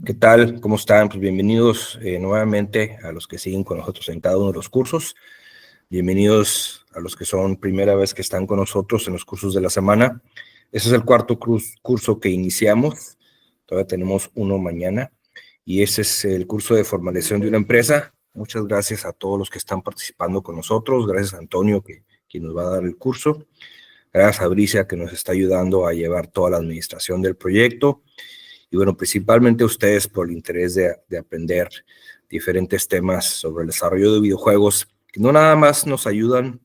¿Qué tal? ¿Cómo están? Pues bienvenidos nuevamente a los que siguen con nosotros en cada uno de los cursos. Bienvenidos a los que son primera vez que están con nosotros en los cursos de la semana. Este es el cuarto curso que iniciamos. Todavía tenemos uno mañana. Y ese es el curso de formalización de una empresa. Muchas gracias a todos los que están participando con nosotros. Gracias a Antonio, quien nos va a dar el curso. Gracias a Bricia, que nos está ayudando a llevar toda la administración del proyecto. Y bueno, principalmente a ustedes por el interés de aprender diferentes temas sobre el desarrollo de videojuegos, que no nada más nos ayudan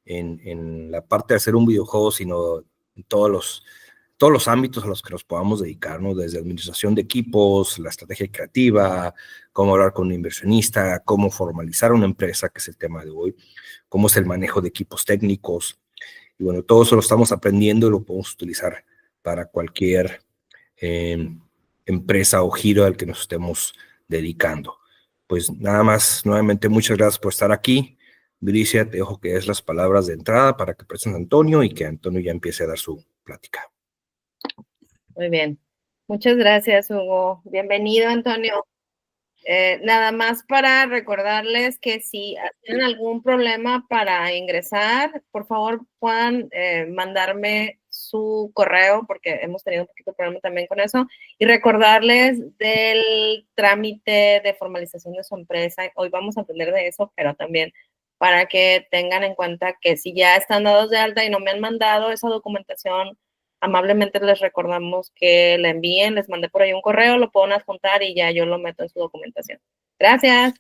en la parte de hacer un videojuego, sino en todos los ámbitos a los que nos podamos dedicar, ¿no? Desde administración de equipos, la estrategia creativa, cómo hablar con un inversionista, cómo formalizar una empresa, que es el tema de hoy, cómo es el manejo de equipos técnicos. Y bueno, todo eso lo estamos aprendiendo y lo podemos utilizar para cualquier empresa o giro al que nos estemos dedicando. Pues nada más, nuevamente muchas gracias por estar aquí. Bricia, te dejo que des las palabras de entrada para que presentes a Antonio y que Antonio ya empiece a dar su plática. Muy bien. Muchas gracias, Hugo. Bienvenido, Antonio. Nada más para recordarles que si tienen algún problema para ingresar, por favor puedan mandarme su correo, porque hemos tenido un poquito de problema también con eso, y recordarles del trámite de formalización de su empresa. Hoy vamos a aprender de eso, pero también para que tengan en cuenta que si ya están dados de alta y no me han mandado esa documentación, amablemente les recordamos que la envíen. Les mandé por ahí un correo, lo pueden adjuntar y ya yo lo meto en su documentación. Gracias.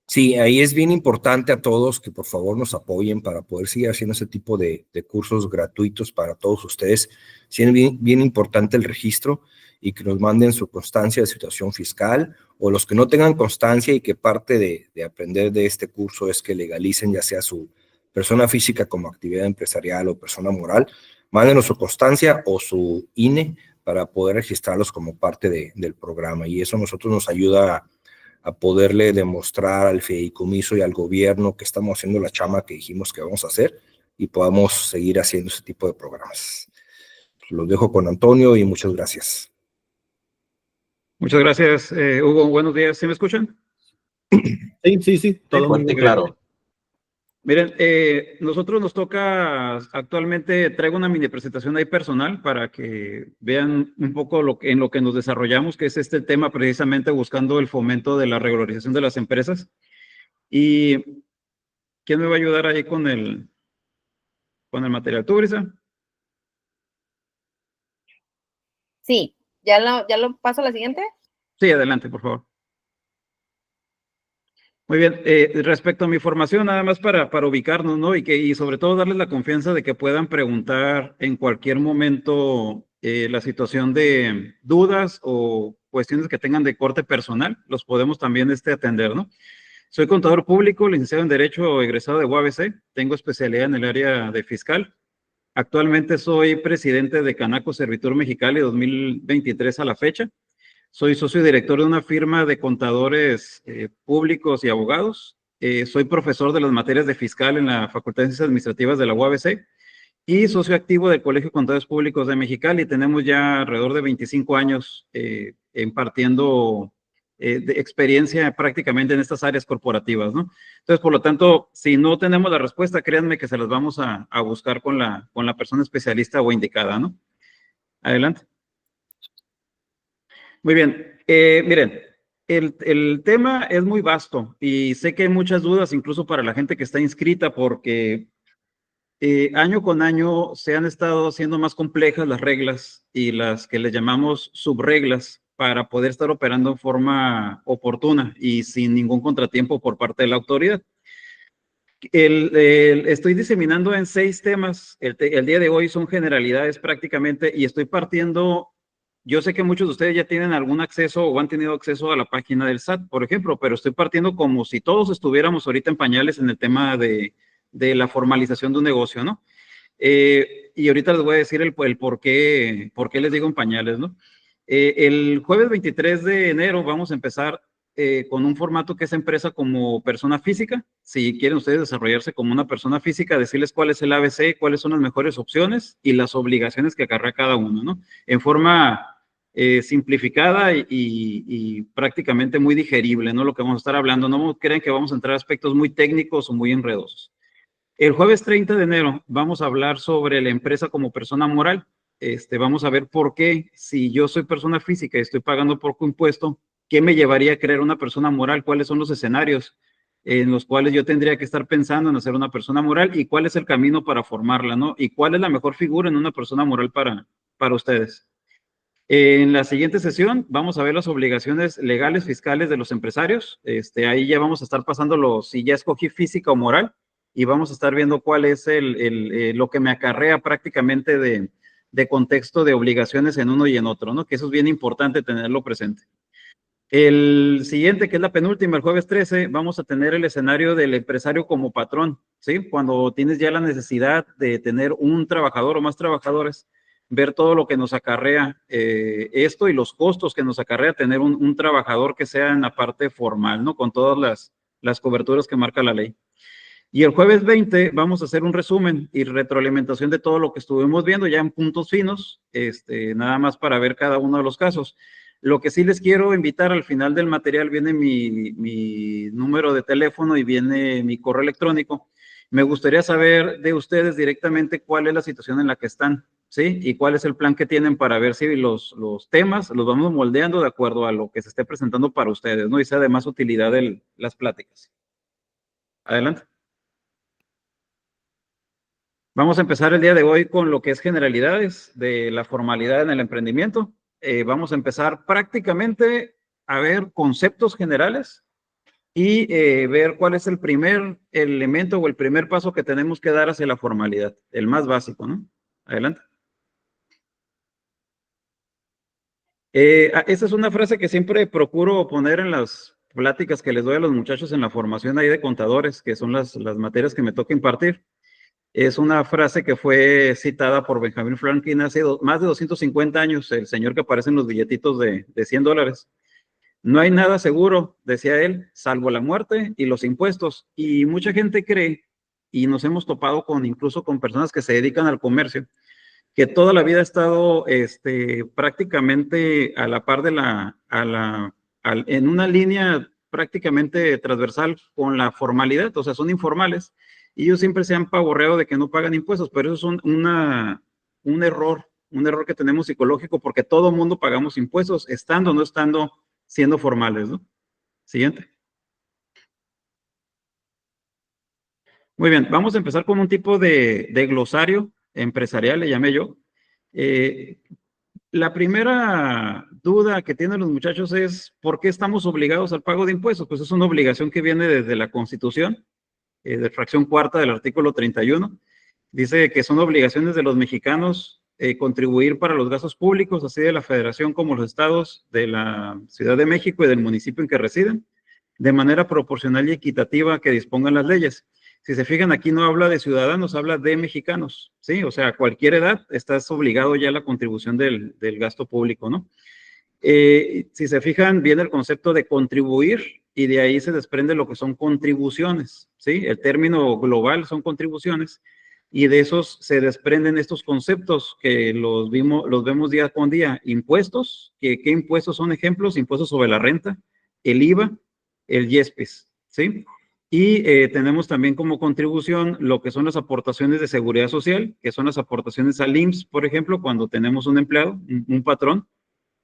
Sí, ahí es bien importante a todos que por favor nos apoyen para poder seguir haciendo ese tipo de cursos gratuitos para todos ustedes. Sí, es bien importante el registro y que nos manden su constancia de situación fiscal, o los que no tengan constancia y que parte de aprender de este curso es que legalicen ya sea su persona física como actividad empresarial o persona moral. Mándenos su constancia o su INE para poder registrarlos como parte del programa, y eso a nosotros nos ayuda a poderle demostrar al fideicomiso y al gobierno que estamos haciendo la chamba que dijimos que vamos a hacer y podamos seguir haciendo ese tipo de programas. Los dejo con Antonio y muchas gracias. Muchas gracias, Hugo. Buenos días. ¿Sí me escuchan? Sí. Todo muy bien. Claro. Miren, nosotros nos toca actualmente, traigo una mini presentación ahí personal para que vean un poco en lo que nos desarrollamos, que es este tema precisamente buscando el fomento de la regularización de las empresas. ¿Y quién me va a ayudar ahí con el material? ¿Tú, Brisa? Sí, ¿ya lo paso a la siguiente? Sí, adelante, por favor. Muy bien, respecto a mi formación, nada más para ubicarnos, ¿no? Y sobre todo darles la confianza de que puedan preguntar en cualquier momento la situación de dudas o cuestiones que tengan de corte personal, los podemos también atender, ¿no? Soy contador público, licenciado en Derecho, egresado de UABC, tengo especialidad en el área de fiscal. Actualmente soy presidente de Canaco Servitur Mexicali 2023 a la fecha. Soy socio director de una firma de contadores públicos y abogados. Soy profesor de las materias de fiscal en la Facultad de Ciencias Administrativas de la UABC y socio activo del Colegio de Contadores Públicos de Mexicali. Tenemos ya alrededor de 25 años impartiendo de experiencia prácticamente en estas áreas corporativas, ¿no? Entonces, por lo tanto, si no tenemos la respuesta, créanme que se las vamos a buscar con la persona especialista o indicada, ¿no? Adelante. Muy bien, miren, el tema es muy vasto y sé que hay muchas dudas incluso para la gente que está inscrita porque año con año se han estado haciendo más complejas las reglas y las que le llamamos subreglas para poder estar operando en forma oportuna y sin ningún contratiempo por parte de la autoridad. Estoy diseminando en 6 temas, el día de hoy son generalidades prácticamente y estoy partiendo. Yo sé que muchos de ustedes ya tienen algún acceso o han tenido acceso a la página del SAT, por ejemplo, pero estoy partiendo como si todos estuviéramos ahorita en pañales en el tema de la formalización de un negocio, ¿no? Y ahorita les voy a decir el por qué les digo en pañales, ¿no? El jueves 23 de enero vamos a empezar con un formato que es empresa como persona física. Si quieren ustedes desarrollarse como una persona física, decirles cuál es el ABC, cuáles son las mejores opciones y las obligaciones que acarrea cada uno, ¿no? En forma simplificada y prácticamente muy digerible, ¿no? Lo que vamos a estar hablando. No crean que vamos a entrar a aspectos muy técnicos o muy enredosos. El jueves 30 de enero vamos a hablar sobre la empresa como persona moral. Vamos a ver por qué, si yo soy persona física y estoy pagando poco impuesto, ¿qué me llevaría a crear una persona moral? ¿Cuáles son los escenarios en los cuales yo tendría que estar pensando en hacer una persona moral y cuál es el camino para formarla, ¿no? Y cuál es la mejor figura en una persona moral para ustedes. En la siguiente sesión vamos a ver las obligaciones legales fiscales de los empresarios. Ahí ya vamos a estar pasando si ya escogí física o moral, y vamos a estar viendo cuál es lo que me acarrea prácticamente de contexto de obligaciones en uno y en otro, ¿no? Que eso es bien importante tenerlo presente. El siguiente, que es la penúltima, el jueves 13, vamos a tener el escenario del empresario como patrón, ¿sí? Cuando tienes ya la necesidad de tener un trabajador o más trabajadores, ver todo lo que nos acarrea esto y los costos que nos acarrea tener un trabajador que sea en la parte formal, ¿no? Con todas las coberturas que marca la ley. Y el jueves 20 vamos a hacer un resumen y retroalimentación de todo lo que estuvimos viendo ya en puntos finos, nada más para ver cada uno de los casos. Lo que sí les quiero invitar, al final del material viene mi número de teléfono y viene mi correo electrónico. Me gustaría saber de ustedes directamente cuál es la situación en la que están, ¿sí? Y cuál es el plan que tienen para ver si los temas los vamos moldeando de acuerdo a lo que se esté presentando para ustedes, ¿no? Y sea de más utilidad las pláticas. Adelante. Vamos a empezar el día de hoy con lo que es generalidades de la formalidad en el emprendimiento. Vamos a empezar prácticamente a ver conceptos generales y ver cuál es el primer elemento o el primer paso que tenemos que dar hacia la formalidad, el más básico, ¿no? Adelante. Esa es una frase que siempre procuro poner en las pláticas que les doy a los muchachos en la formación ahí de contadores, que son las materias que me toca impartir. Es una frase que fue citada por Benjamin Franklin hace más de 250 años, el señor que aparece en los billetitos de $100. No hay nada seguro, decía él, salvo la muerte y los impuestos. Y mucha gente cree, y nos hemos topado incluso con personas que se dedican al comercio, que toda la vida ha estado prácticamente a la par en una línea prácticamente transversal con la formalidad, o sea, son informales. Y ellos siempre se han pavorreado de que no pagan impuestos, pero eso es un error que tenemos psicológico, porque todo mundo pagamos impuestos, estando o no estando siendo formales, ¿no? Siguiente. Muy bien, vamos a empezar con un tipo de glosario empresarial, le llamé yo. La primera duda que tienen los muchachos es, ¿por qué estamos obligados al pago de impuestos? Pues es una obligación que viene desde la Constitución, de fracción cuarta del artículo 31. Dice que son obligaciones de los mexicanos contribuir para los gastos públicos, así de la Federación como los estados, de la Ciudad de México y del municipio en que residen, de manera proporcional y equitativa que dispongan las leyes. Si se fijan, aquí no habla de ciudadanos, habla de mexicanos, ¿sí? O sea, a cualquier edad estás obligado ya a la contribución del gasto público, ¿no? Si se fijan, viene el concepto de contribuir y de ahí se desprende lo que son contribuciones, ¿sí? El término global son contribuciones y de esos se desprenden estos conceptos que los vemos día con día. Impuestos, ¿qué impuestos son ejemplos? Impuestos sobre la renta, el IVA, el IESPES, ¿sí? Y tenemos también como contribución lo que son las aportaciones de seguridad social, que son las aportaciones al IMSS, por ejemplo, cuando tenemos un empleado, un patrón,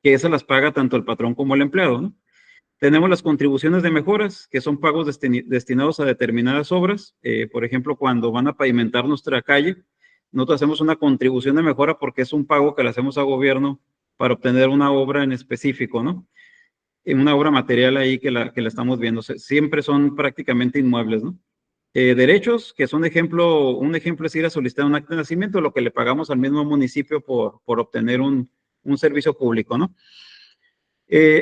que esas las paga tanto el patrón como el empleado, ¿no? Tenemos las contribuciones de mejoras, que son pagos destinados a determinadas obras. Por ejemplo, cuando van a pavimentar nuestra calle, nosotros hacemos una contribución de mejora porque es un pago que le hacemos al gobierno para obtener una obra en específico, ¿no? Una obra material ahí que la estamos viendo. Siempre son prácticamente inmuebles, ¿no? Derechos, que son un ejemplo es ir a solicitar un acta de nacimiento, lo que le pagamos al mismo municipio por obtener un servicio público, ¿no?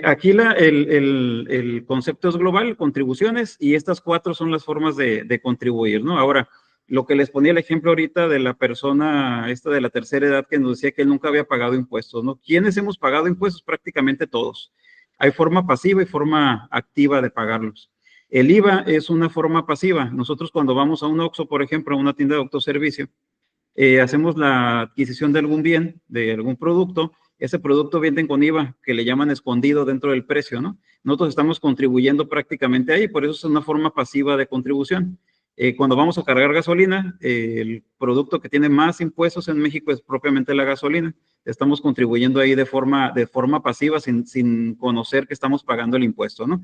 Aquí el concepto es global, contribuciones, y estas 4 son las formas de contribuir, ¿no? Ahora, lo que les ponía el ejemplo ahorita de la persona esta de la tercera edad que nos decía que él nunca había pagado impuestos, ¿no? ¿Quiénes hemos pagado impuestos? Prácticamente todos. Hay forma pasiva y forma activa de pagarlos. El IVA es una forma pasiva. Nosotros cuando vamos a un OXXO, por ejemplo, a una tienda de autoservicio, hacemos la adquisición de algún bien, de algún producto, ese producto venden con IVA, que le llaman escondido dentro del precio, ¿no? Nosotros estamos contribuyendo prácticamente ahí, por eso es una forma pasiva de contribución. Cuando vamos a cargar gasolina, el producto que tiene más impuestos en México es propiamente la gasolina. Estamos contribuyendo ahí de forma pasiva, sin conocer que estamos pagando el impuesto, ¿no?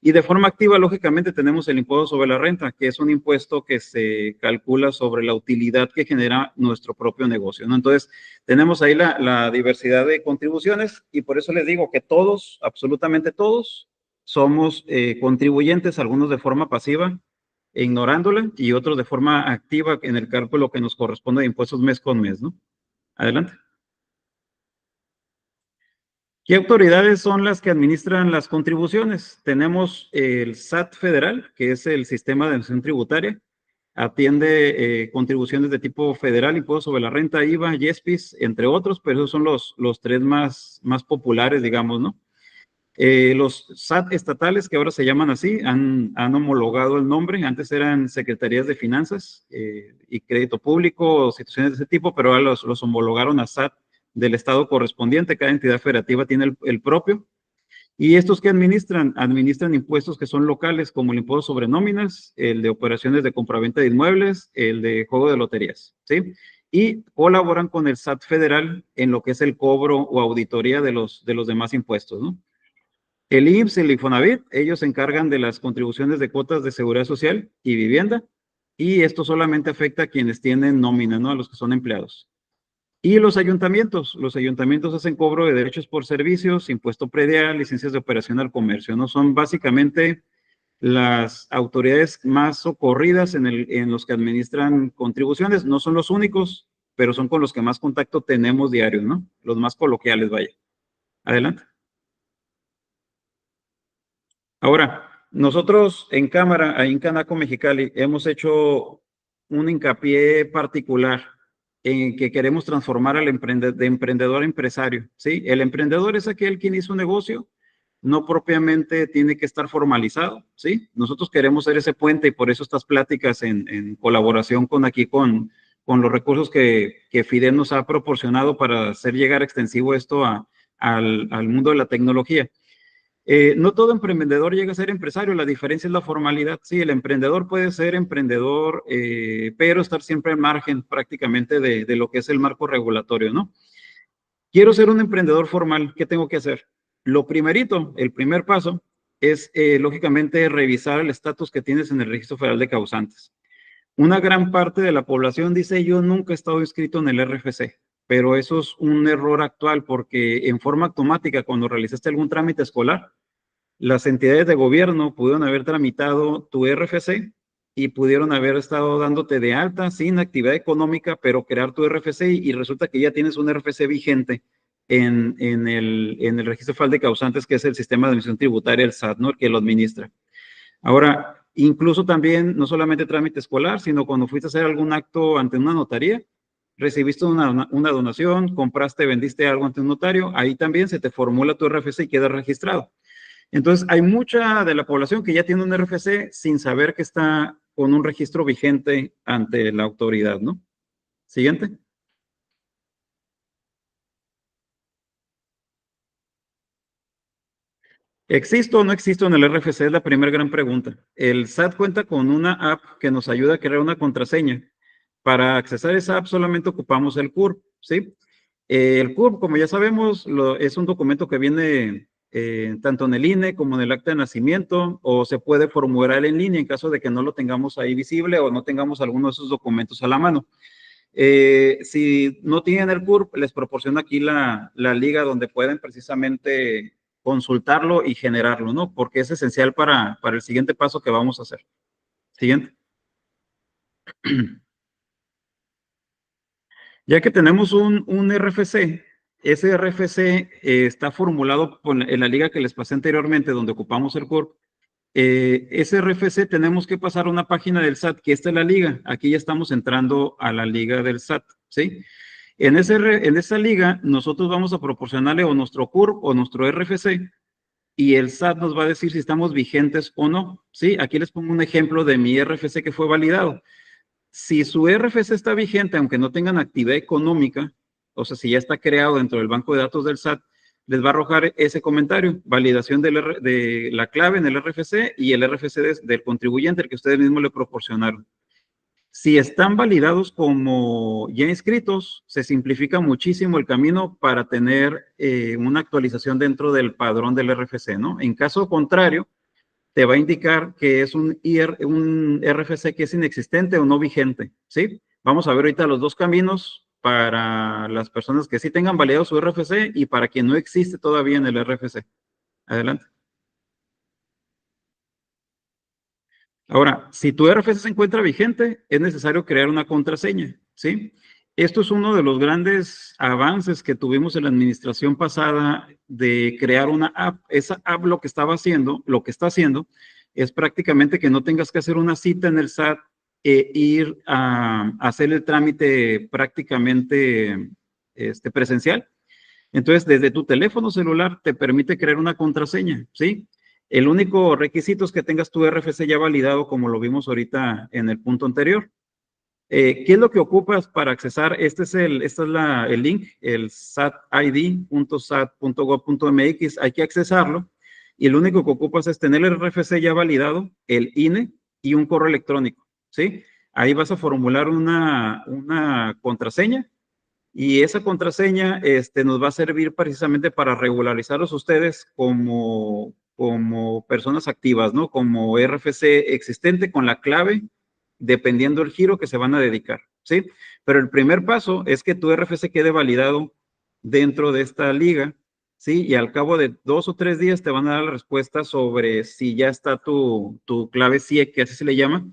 Y de forma activa, lógicamente, tenemos el impuesto sobre la renta, que es un impuesto que se calcula sobre la utilidad que genera nuestro propio negocio, ¿no? Entonces, tenemos ahí la diversidad de contribuciones y por eso les digo que todos, absolutamente todos, somos contribuyentes, algunos de forma pasiva, ignorándola, y otros de forma activa en el cálculo que nos corresponde de impuestos mes con mes, ¿no? Adelante. ¿Qué autoridades son las que administran las contribuciones? Tenemos el SAT federal, que es el Sistema de Administración Tributaria. Atiende contribuciones de tipo federal, impuestos sobre la renta, IVA, YESPIS, entre otros, pero esos son los tres más populares, digamos, ¿no? Los SAT estatales, que ahora se llaman así, han homologado el nombre. Antes eran Secretarías de Finanzas y Crédito Público o situaciones de ese tipo, pero ahora los homologaron a SAT del estado correspondiente. Cada entidad federativa tiene el propio. Y estos que administran impuestos que son locales, como el impuesto sobre nóminas, el de operaciones de compraventa de inmuebles, el de juego de loterías, ¿sí? Y colaboran con el SAT federal en lo que es el cobro o auditoría de los demás impuestos, ¿no? El IMSS y el Infonavit, ellos se encargan de las contribuciones de cuotas de seguridad social y vivienda, y esto solamente afecta a quienes tienen nómina, ¿no? A los que son empleados. Y los ayuntamientos hacen cobro de derechos por servicios, impuesto predial, licencias de operación al comercio, ¿no? Son básicamente las autoridades más socorridas en los que administran contribuciones. No son los únicos, pero son con los que más contacto tenemos diario, ¿no? Los más coloquiales, vaya. Adelante. Ahora, nosotros en Cámara, ahí en Canaco Mexicali, hemos hecho un hincapié particular en que queremos transformar al de emprendedor a empresario, ¿sí? El emprendedor es aquel quien hizo un negocio, no propiamente tiene que estar formalizado, ¿sí? Nosotros queremos ser ese puente y por eso estas pláticas en colaboración con los recursos que FIDEM nos ha proporcionado para hacer llegar extensivo esto al mundo de la tecnología. No todo emprendedor llega a ser empresario, la diferencia es la formalidad. Sí, el emprendedor puede ser emprendedor, pero estar siempre al margen prácticamente de lo que es el marco regulatorio, ¿no? Quiero ser un emprendedor formal, ¿qué tengo que hacer? Lo primerito, el primer paso, es lógicamente revisar el estatus que tienes en el Registro Federal de Causantes. Una gran parte de la población dice, yo nunca he estado inscrito en el RFC, pero eso es un error actual porque en forma automática, cuando realizaste algún trámite escolar, las entidades de gobierno pudieron haber tramitado tu RFC y pudieron haber estado dándote de alta sin actividad económica, pero crear tu RFC y resulta que ya tienes un RFC vigente en el Registro Federal de Causantes, que es el Sistema de Administración Tributaria, el SAT, ¿no? Que lo administra. Ahora, incluso también, no solamente trámite escolar, sino cuando fuiste a hacer algún acto ante una notaría, recibiste una donación, compraste, vendiste algo ante un notario, ahí también se te formula tu RFC y queda registrado. Entonces, hay mucha de la población que ya tiene un RFC sin saber que está con un registro vigente ante la autoridad, ¿no? Siguiente. ¿Existo o no existo en el RFC? Es la primera gran pregunta. El SAT cuenta con una app que nos ayuda a crear una contraseña. Para accesar a esa app solamente ocupamos el CURP, ¿sí? El CURP, como ya sabemos, es un documento que viene tanto en el INE como en el acta de nacimiento, o se puede formular en línea en caso de que no lo tengamos ahí visible o no tengamos alguno de esos documentos a la mano. Si no tienen el CURP, les proporciono aquí la liga donde pueden precisamente consultarlo y generarlo, ¿no? Porque es esencial para el siguiente paso que vamos a hacer. Siguiente. Ya que tenemos un RFC, ese RFC está formulado en la liga que les pasé anteriormente, donde ocupamos el CURP. Ese RFC tenemos que pasar a una página del SAT, que esta es la liga. Aquí ya estamos entrando a la liga del SAT, ¿sí? En esa liga, nosotros vamos a proporcionarle o nuestro CURP o nuestro RFC, y el SAT nos va a decir si estamos vigentes o no, ¿sí? Aquí les pongo un ejemplo de mi RFC que fue validado. Si su RFC está vigente, aunque no tengan actividad económica, o sea, si ya está creado dentro del banco de datos del SAT, les va a arrojar ese comentario, validación de la clave en el RFC y el RFC del contribuyente, el que ustedes mismos le proporcionaron. Si están validados como ya inscritos, se simplifica muchísimo el camino para tener una actualización dentro del padrón del RFC, ¿no? En caso contrario, te va a indicar que es un RFC que es inexistente o no vigente, ¿sí? Vamos a ver ahorita los dos caminos para las personas que sí tengan validado su RFC y para quien no existe todavía en el RFC. Adelante. Ahora, si tu RFC se encuentra vigente, es necesario crear una contraseña, ¿sí? Esto es uno de los grandes avances que tuvimos en la administración pasada de crear una app. Esa app lo que está haciendo es prácticamente que no tengas que hacer una cita en el SAT e ir a hacer el trámite prácticamente presencial. Entonces, desde tu teléfono celular te permite crear una contraseña, ¿sí? El único requisito es que tengas tu RFC ya validado, como lo vimos ahorita en el punto anterior. ¿Qué es lo que ocupas para accesar? Este es el link, el satid.sat.gov.mx. Hay que accesarlo y lo único que ocupas es tener el RFC ya validado, el INE y un correo electrónico, ¿sí? Ahí vas a formular una contraseña y esa contraseña nos va a servir precisamente para regularizarlos ustedes como personas activas, ¿no? Como RFC existente con la clave, dependiendo del giro que se van a dedicar, ¿sí? Pero el primer paso es que tu RFC quede validado dentro de esta liga, ¿sí? Y al cabo de 2 o 3 días te van a dar la respuesta sobre si ya está tu clave CIE, que así se le llama,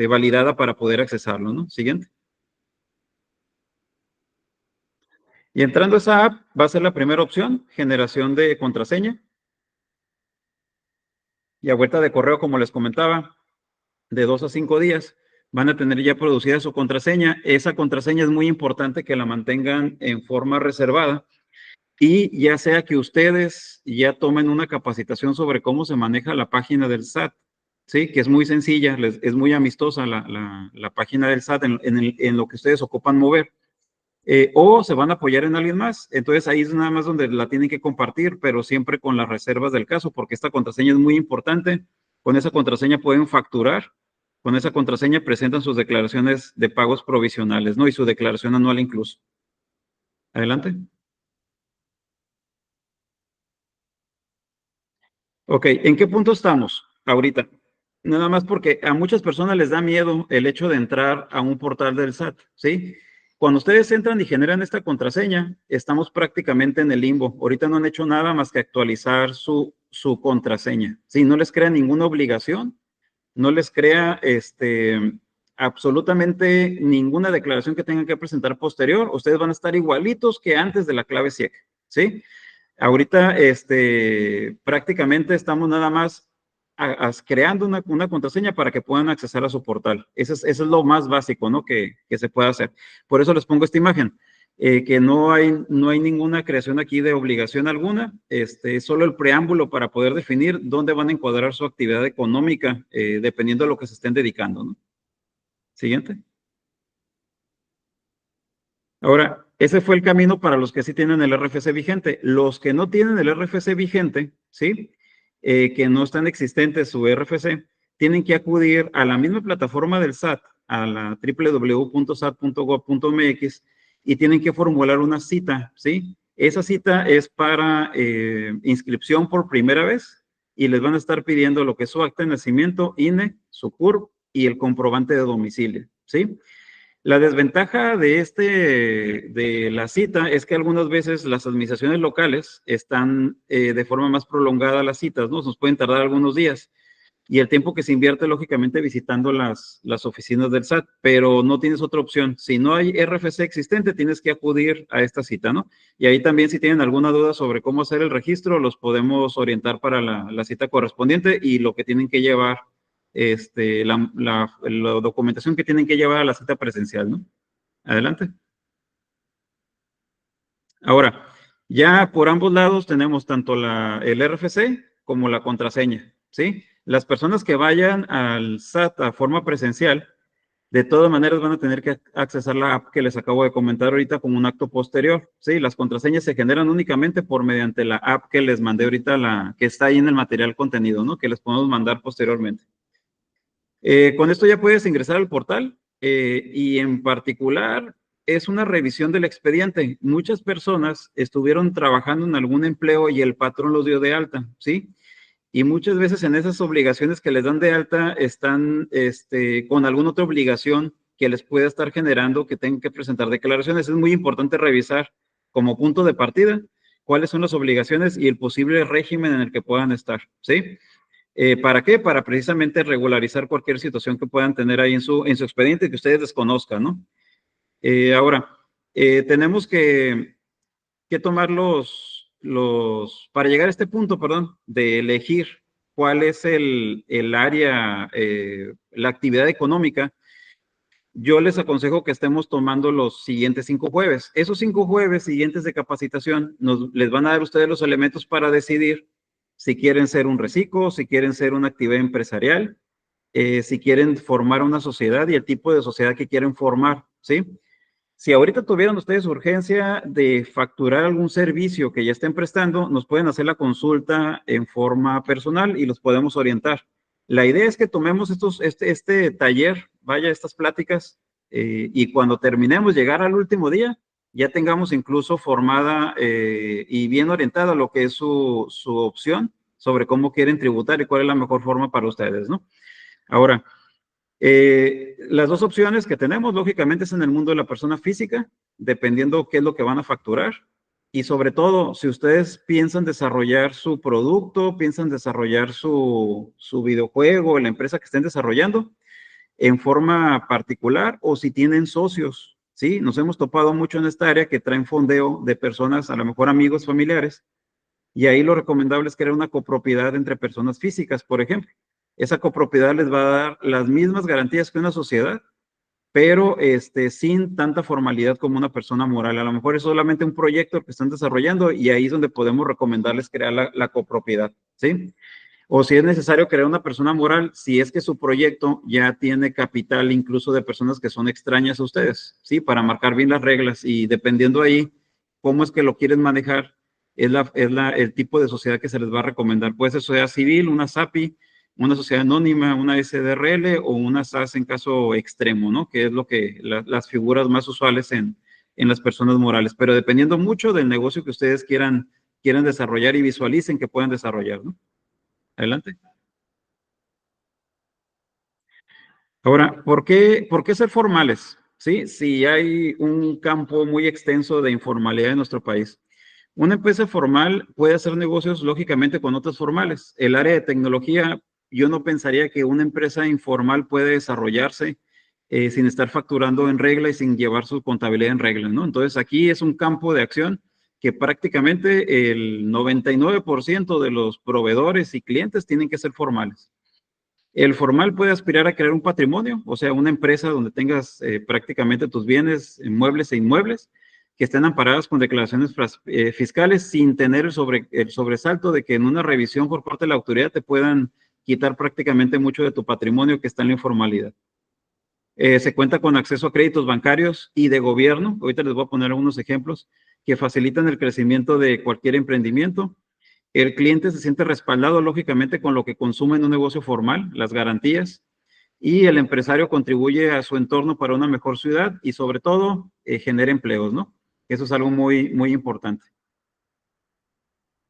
validada para poder accesarlo, ¿no? Siguiente. Y entrando a esa app, va a ser la primera opción, generación de contraseña. Y a vuelta de correo, como les comentaba, de 2 a 5 días, van a tener ya producida su contraseña. Esa contraseña es muy importante que la mantengan en forma reservada. Y ya sea que ustedes ya tomen una capacitación sobre cómo se maneja la página del SAT, ¿sí? Que es muy sencilla, es muy amistosa la página del SAT en lo que ustedes ocupan mover. O se van a apoyar en alguien más. Entonces ahí es nada más donde la tienen que compartir, pero siempre con las reservas del caso, porque esta contraseña es muy importante. Con esa contraseña pueden facturar, con esa contraseña presentan sus declaraciones de pagos provisionales, ¿no? Y su declaración anual incluso. Adelante. Ok, ¿en qué punto estamos ahorita? Nada más porque a muchas personas les da miedo el hecho de entrar a un portal del SAT, ¿sí? Cuando ustedes entran y generan esta contraseña, estamos prácticamente en el limbo. Ahorita no han hecho nada más que actualizar su contraseña, ¿sí? No les crea ninguna obligación, no les crea absolutamente ninguna declaración que tengan que presentar posterior. Ustedes van a estar igualitos que antes de la clave CIEC, ¿sí? Ahorita, prácticamente estamos nada más creando una contraseña para que puedan accesar a su portal. Eso es lo más básico, ¿no? Que se puede hacer. Por eso les pongo esta imagen, que no hay ninguna creación aquí de obligación alguna. Es solo el preámbulo para poder definir dónde van a encuadrar su actividad económica, dependiendo de lo que se estén dedicando, ¿no? Siguiente. Ahora, ese fue el camino para los que sí tienen el RFC vigente. Los que no tienen el RFC vigente, ¿sí? Que no están existentes su RFC, tienen que acudir a la misma plataforma del SAT, a la www.sat.gov.mx y tienen que formular una cita, ¿sí? Esa cita es para inscripción por primera vez y les van a estar pidiendo lo que es su acta de nacimiento, INE, su CURP y el comprobante de domicilio, ¿sí? La desventaja de la cita es que algunas veces las administraciones locales están de forma más prolongada las citas, ¿no? Nos pueden tardar algunos días y el tiempo que se invierte, lógicamente, visitando las oficinas del SAT, pero no tienes otra opción. Si no hay RFC existente, tienes que acudir a esta cita, ¿no? Y ahí también, si tienen alguna duda sobre cómo hacer el registro, los podemos orientar para la cita correspondiente y lo que tienen que llevar, la documentación que tienen que llevar a la cita presencial, ¿no? Adelante. Ahora, ya por ambos lados tenemos tanto el RFC como la contraseña, ¿sí? Las personas que vayan al SAT a forma presencial De todas maneras van a tener que accesar la app que les acabo de comentar ahorita como un acto posterior. Sí, las contraseñas se generan únicamente por mediante la app que les mandé ahorita, que está ahí en el material contenido, ¿no? Que les podemos mandar posteriormente. Con esto ya puedes ingresar al portal y en particular es una revisión del expediente. Muchas personas estuvieron trabajando en algún empleo y el patrón los dio de alta, ¿sí? Y muchas veces en esas obligaciones que les dan de alta están con alguna otra obligación que les pueda estar generando que tengan que presentar declaraciones. Es muy importante revisar como punto de partida cuáles son las obligaciones y el posible régimen en el que puedan estar, ¿sí? ¿Para qué? Para precisamente regularizar cualquier situación que puedan tener ahí en su expediente que ustedes desconozcan, ¿no? Ahora, tenemos que tomar para llegar a este punto, perdón, de elegir cuál es el área, la actividad económica. Yo les aconsejo que estemos tomando los siguientes 5 jueves. Esos 5 jueves siguientes de capacitación les van a dar ustedes los elementos para decidir si quieren ser un reciclo, si quieren ser una actividad empresarial, si quieren formar una sociedad y el tipo de sociedad que quieren formar, ¿sí? Si ahorita tuvieran ustedes urgencia de facturar algún servicio que ya estén prestando, nos pueden hacer la consulta en forma personal y los podemos orientar. La idea es que tomemos este taller, estas pláticas, y cuando terminemos, llegar al último día, ya tengamos incluso formada y bien orientada lo que es su opción sobre cómo quieren tributar y cuál es la mejor forma para ustedes, ¿no? Ahora, las dos opciones que tenemos, lógicamente, es en el mundo de la persona física, dependiendo qué es lo que van a facturar. Y sobre todo, si ustedes piensan desarrollar su producto, piensan desarrollar su videojuego, la empresa que estén desarrollando en forma particular, o si tienen socios, ¿sí? Nos hemos topado mucho en esta área que traen fondeo de personas, a lo mejor amigos, familiares, y ahí lo recomendable es crear una copropiedad entre personas físicas, por ejemplo. Esa copropiedad les va a dar las mismas garantías que una sociedad, pero sin tanta formalidad como una persona moral. A lo mejor es solamente un proyecto que están desarrollando y ahí es donde podemos recomendarles crear la copropiedad, ¿sí? O si es necesario crear una persona moral, si es que su proyecto ya tiene capital incluso de personas que son extrañas a ustedes, ¿sí? Para marcar bien las reglas y dependiendo ahí cómo es que lo quieren manejar, es el tipo de sociedad que se les va a recomendar. Puede ser sociedad civil, una SAPI, una sociedad anónima, una SDRL o una SAS en caso extremo, ¿no? Que es lo que las figuras más usuales en las personas morales. Pero dependiendo mucho del negocio que ustedes quieran desarrollar y visualicen que puedan desarrollar, ¿no? Adelante. Ahora, ¿por qué ser formales? ¿Sí? Si hay un campo muy extenso de informalidad en nuestro país. Una empresa formal puede hacer negocios, lógicamente, con otras formales. El área de tecnología, yo no pensaría que una empresa informal puede desarrollarse sin estar facturando en regla y sin llevar su contabilidad en regla, ¿no? Entonces, aquí es un campo de acción que prácticamente el 99% de los proveedores y clientes tienen que ser formales. El formal puede aspirar a crear un patrimonio, o sea, una empresa donde tengas prácticamente tus bienes muebles e inmuebles que estén amparadas con declaraciones fiscales sin tener el sobresalto de que en una revisión por parte de la autoridad te puedan quitar prácticamente mucho de tu patrimonio que está en la informalidad. Se cuenta con acceso a créditos bancarios y de gobierno, ahorita les voy a poner algunos ejemplos, que facilitan el crecimiento de cualquier emprendimiento. El cliente se siente respaldado, lógicamente, con lo que consume en un negocio formal, las garantías, y el empresario contribuye a su entorno para una mejor ciudad y, sobre todo, genera empleos, ¿no? Eso es algo muy, muy importante.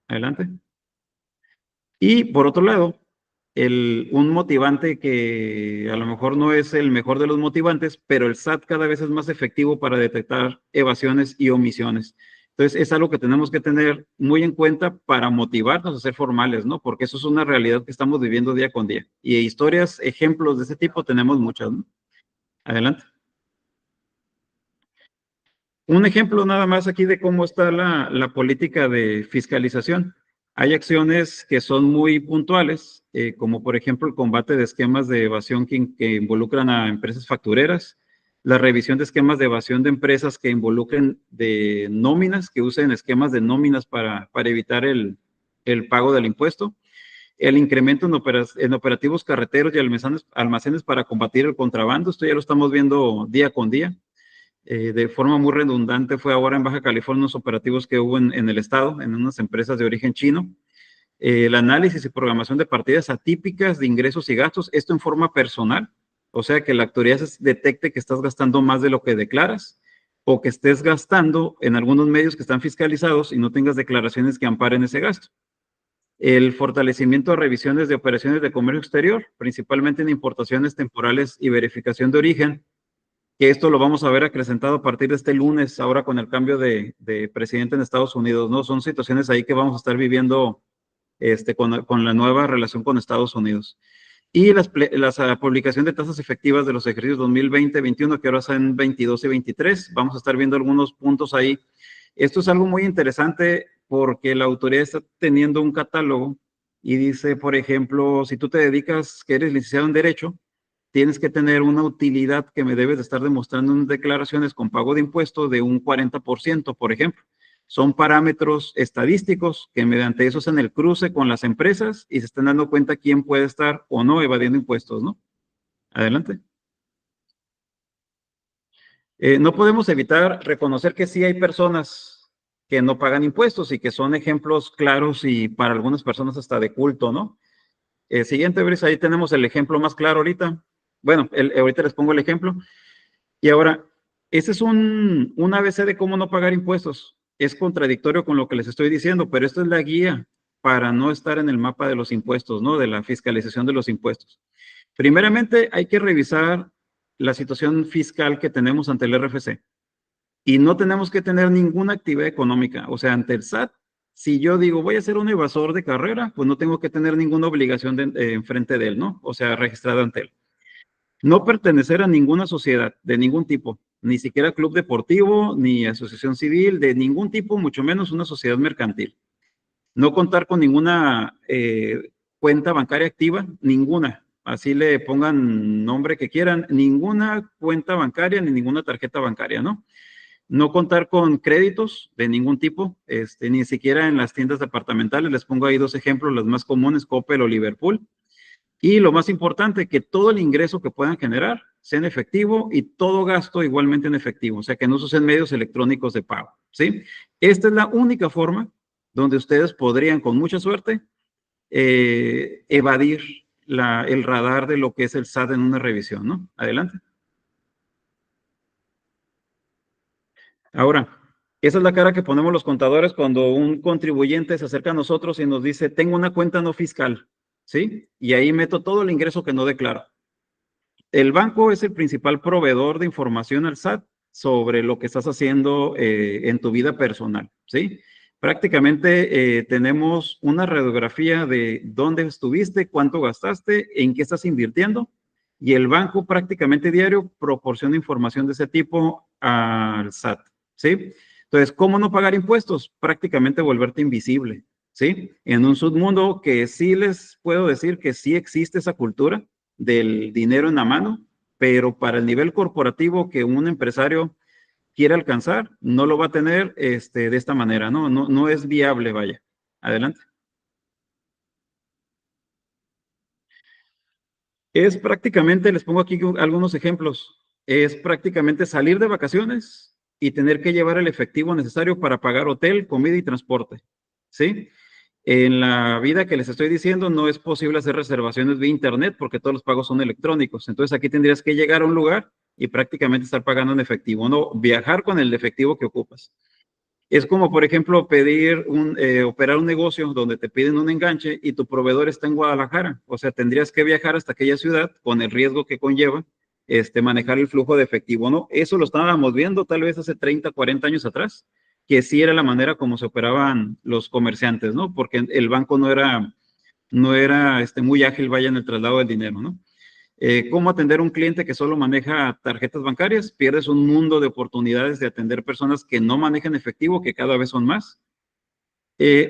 Adelante. Y, por otro lado, un motivante que a lo mejor no es el mejor de los motivantes, pero el SAT cada vez es más efectivo para detectar evasiones y omisiones. Entonces, es algo que tenemos que tener muy en cuenta para motivarnos a ser formales, ¿no? Porque eso es una realidad que estamos viviendo día con día. Y historias, ejemplos de ese tipo tenemos muchas, ¿no? Adelante. Un ejemplo nada más aquí de cómo está la política de fiscalización. Hay acciones que son muy puntuales, como por ejemplo el combate de esquemas de evasión que involucran a empresas factureras, la revisión de esquemas de evasión de empresas que involucren de nóminas, que usen esquemas de nóminas para evitar el pago del impuesto. el incremento en operativos carreteros y almacenes para combatir el contrabando. Esto ya lo estamos viendo día con día. De forma muy redundante fue ahora en Baja California unos operativos que hubo en el estado, en unas empresas de origen chino. El análisis y programación de partidas atípicas de ingresos y gastos, esto en forma personal, o sea que la autoridad detecte que estás gastando más de lo que declaras o que estés gastando en algunos medios que están fiscalizados y no tengas declaraciones que amparen ese gasto. El fortalecimiento de revisiones de operaciones de comercio exterior, principalmente en importaciones temporales y verificación de origen, que esto lo vamos a ver acrecentado a partir de este lunes, ahora con el cambio de presidente en Estados Unidos, ¿no? Son situaciones ahí que vamos a estar viviendo con la nueva relación con Estados Unidos. Y la publicación de tasas efectivas de los ejercicios 2020-21, que ahora son 22 y 23, vamos a estar viendo algunos puntos ahí. Esto es algo muy interesante porque la autoridad está teniendo un catálogo y dice, por ejemplo, si tú te dedicas, que eres licenciado en Derecho, tienes que tener una utilidad que me debes de estar demostrando en declaraciones con pago de impuestos de un 40%, por ejemplo. Son parámetros estadísticos que mediante eso hacen el cruce con las empresas y se están dando cuenta quién puede estar o no evadiendo impuestos, ¿no? Adelante. No podemos evitar reconocer que sí hay personas que no pagan impuestos y que son ejemplos claros y para algunas personas hasta de culto, ¿no? Siguiente, Brice, ahí tenemos el ejemplo más claro ahorita. Bueno, ahorita les pongo el ejemplo. Y ahora, ese es un ABC de cómo no pagar impuestos. Es contradictorio con lo que les estoy diciendo, pero esto es la guía para no estar en el mapa de los impuestos, ¿no? De la fiscalización de los impuestos. Primeramente, hay que revisar la situación fiscal que tenemos ante el RFC. Y no tenemos que tener ninguna actividad económica. O sea, ante el SAT, si yo digo, voy a ser un evasor de carrera, pues no tengo que tener ninguna obligación enfrente de él, ¿no? O sea, registrada ante él. No pertenecer a ninguna sociedad de ningún tipo, ni siquiera club deportivo, ni asociación civil, de ningún tipo, mucho menos una sociedad mercantil. No contar con ninguna cuenta bancaria activa, ninguna. Así le pongan nombre que quieran, ninguna cuenta bancaria ni ninguna tarjeta bancaria, ¿no? No contar con créditos de ningún tipo, ni siquiera en las tiendas departamentales. Les pongo ahí dos ejemplos, las más comunes, Coppel o Liverpool. Y lo más importante, que todo el ingreso que puedan generar sea en efectivo y todo gasto igualmente en efectivo, o sea, que no se usen medios electrónicos de pago, ¿sí? Esta es la única forma donde ustedes podrían, con mucha suerte, evadir el radar de lo que es el SAT en una revisión, ¿no? Adelante. Ahora, esa es la cara que ponemos los contadores cuando un contribuyente se acerca a nosotros y nos dice, tengo una cuenta no fiscal, ¿sí? Y ahí meto todo el ingreso que no declaro. El banco es el principal proveedor de información al SAT sobre lo que estás haciendo en tu vida personal, ¿sí? Prácticamente tenemos una radiografía de dónde estuviste, cuánto gastaste, en qué estás invirtiendo, y el banco prácticamente diario proporciona información de ese tipo al SAT, ¿sí? Entonces, ¿cómo no pagar impuestos? Prácticamente volverte invisible, ¿sí? En un submundo que sí les puedo decir que sí existe esa cultura del dinero en la mano, pero para el nivel corporativo que un empresario quiere alcanzar, no lo va a tener de esta manera, ¿no? No es viable, vaya. Adelante. Es prácticamente, les pongo aquí algunos ejemplos, es prácticamente salir de vacaciones y tener que llevar el efectivo necesario para pagar hotel, comida y transporte, ¿sí? En la vida que les estoy diciendo no es posible hacer reservaciones vía internet porque todos los pagos son electrónicos. Entonces aquí tendrías que llegar a un lugar y prácticamente estar pagando en efectivo, no viajar con el efectivo que ocupas. Es como, por ejemplo, operar un negocio donde te piden un enganche y tu proveedor está en Guadalajara. O sea, tendrías que viajar hasta aquella ciudad con el riesgo que conlleva manejar el flujo de efectivo, ¿no? Eso lo estábamos viendo tal vez hace 30, 40 años atrás, que sí era la manera como se operaban los comerciantes, ¿no? Porque el banco no era muy ágil, vaya, en el traslado del dinero, ¿no? ¿Cómo atender a un cliente que solo maneja tarjetas bancarias? Pierdes un mundo de oportunidades de atender personas que no manejan efectivo, que cada vez son más.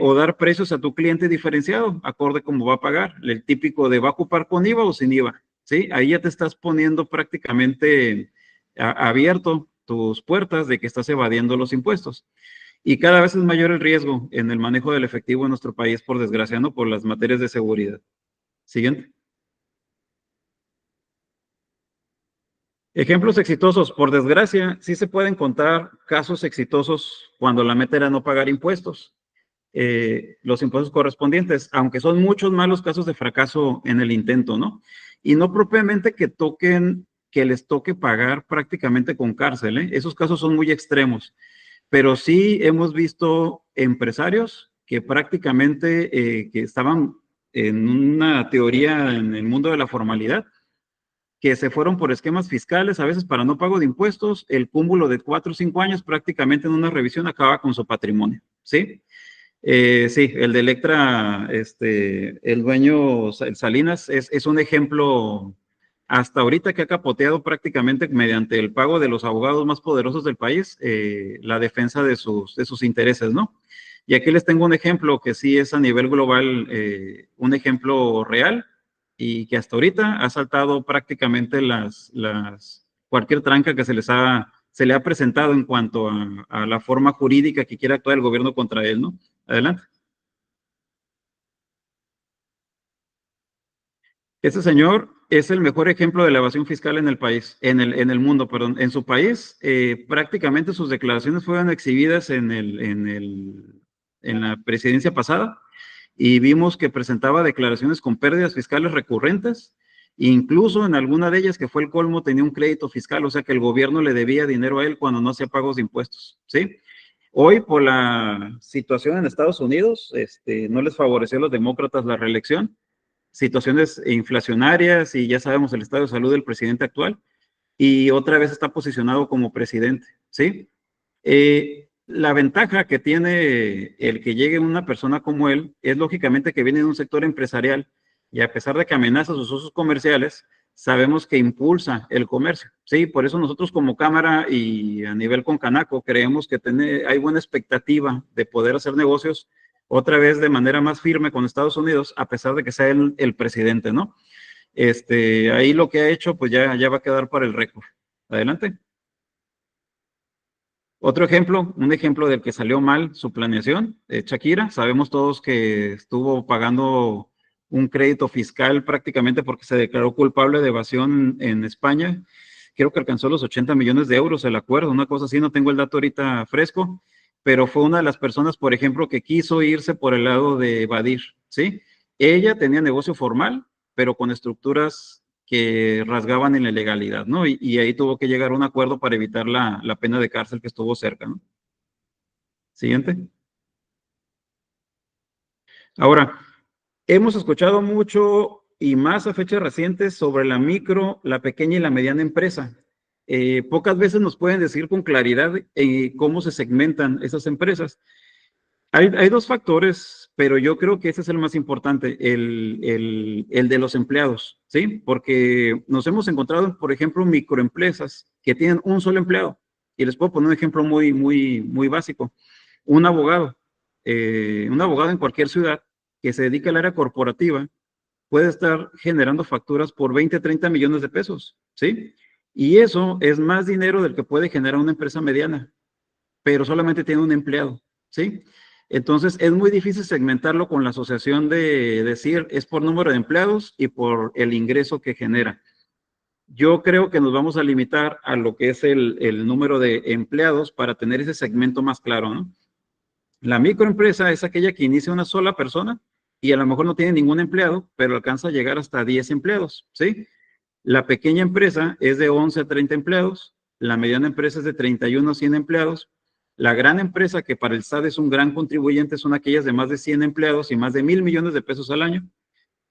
O dar precios a tu cliente diferenciado, acorde cómo va a pagar. El típico de va a ocupar con IVA o sin IVA, ¿sí? Ahí ya te estás poniendo prácticamente abierto tus puertas de que estás evadiendo los impuestos. Y cada vez es mayor el riesgo en el manejo del efectivo en nuestro país, por desgracia, ¿no? Por las materias de seguridad. Siguiente. Ejemplos exitosos. Por desgracia, sí se pueden contar casos exitosos cuando la meta era no pagar impuestos, los impuestos correspondientes, aunque son muchos más los casos de fracaso en el intento, ¿no? Y no propiamente que les toque pagar prácticamente con cárcel, ¿eh? Esos casos son muy extremos, pero sí hemos visto empresarios que prácticamente que estaban en una teoría en el mundo de la formalidad, que se fueron por esquemas fiscales, a veces para no pago de impuestos, el cúmulo de 4 o 5 años prácticamente en una revisión acaba con su patrimonio, ¿sí? Sí, el de Electra, el dueño Salinas, es un ejemplo hasta ahorita que ha capoteado prácticamente mediante el pago de los abogados más poderosos del país, la defensa de sus intereses, ¿no? Y aquí les tengo un ejemplo que sí es a nivel global, un ejemplo real, y que hasta ahorita ha saltado prácticamente cualquier tranca que se le ha presentado en cuanto a la forma jurídica que quiere actuar el gobierno contra él, ¿no? Adelante. Este señor es el mejor ejemplo de la evasión fiscal en el país, en el mundo, perdón. En su país, prácticamente sus declaraciones fueron exhibidas en la presidencia pasada, y vimos que presentaba declaraciones con pérdidas fiscales recurrentes, incluso en alguna de ellas, que fue el colmo, tenía un crédito fiscal, o sea que el gobierno le debía dinero a él cuando no hacía pagos de impuestos, ¿sí? Hoy, por la situación en Estados Unidos, no les favoreció a los demócratas la reelección, situaciones inflacionarias, y ya sabemos el estado de salud del presidente actual, y otra vez está posicionado como presidente, ¿sí? La ventaja que tiene el que llegue una persona como él es lógicamente que viene de un sector empresarial, y a pesar de que amenaza sus usos comerciales, sabemos que impulsa el comercio, ¿sí? Por eso nosotros como Cámara y a nivel con Canaco creemos que hay buena expectativa de poder hacer negocios otra vez de manera más firme con Estados Unidos, a pesar de que sea el presidente, ¿no? Ahí lo que ha hecho, pues ya va a quedar para el récord. Adelante. Otro ejemplo, un ejemplo del que salió mal su planeación, Shakira. Sabemos todos que estuvo pagando un crédito fiscal prácticamente porque se declaró culpable de evasión en España. Creo que alcanzó los 80 millones de euros el acuerdo, una cosa así, no tengo el dato ahorita fresco, pero fue una de las personas, por ejemplo, que quiso irse por el lado de evadir, ¿sí? Ella tenía negocio formal, pero con estructuras que rasgaban en la ilegalidad, ¿no? Y ahí tuvo que llegar a un acuerdo para evitar la pena de cárcel que estuvo cerca, ¿no? Siguiente. Ahora, hemos escuchado mucho y más a fechas recientes sobre la micro, la pequeña y la mediana empresa. Pocas veces nos pueden decir con claridad cómo se segmentan esas empresas. Hay dos factores, pero yo creo que ese es el más importante, el de los empleados, ¿sí? Porque nos hemos encontrado, por ejemplo, microempresas que tienen un solo empleado. Y les puedo poner un ejemplo muy básico. Un abogado en cualquier ciudad que se dedica al área corporativa puede estar generando facturas por 20, 30 millones de pesos, ¿sí? Y eso es más dinero del que puede generar una empresa mediana, pero solamente tiene un empleado, ¿sí? Entonces, es muy difícil segmentarlo con la asociación de decir es por número de empleados y por el ingreso que genera. Yo creo que nos vamos a limitar a lo que es el número de empleados para tener ese segmento más claro, ¿no? La microempresa es aquella que inicia una sola persona y a lo mejor no tiene ningún empleado, pero alcanza a llegar hasta 10 empleados, ¿sí? La pequeña empresa es de 11 a 30 empleados, la mediana empresa es de 31 a 100 empleados, la gran empresa, que para el SAT es un gran contribuyente, son aquellas de más de 100 empleados y más de 1,000 millones de pesos al año.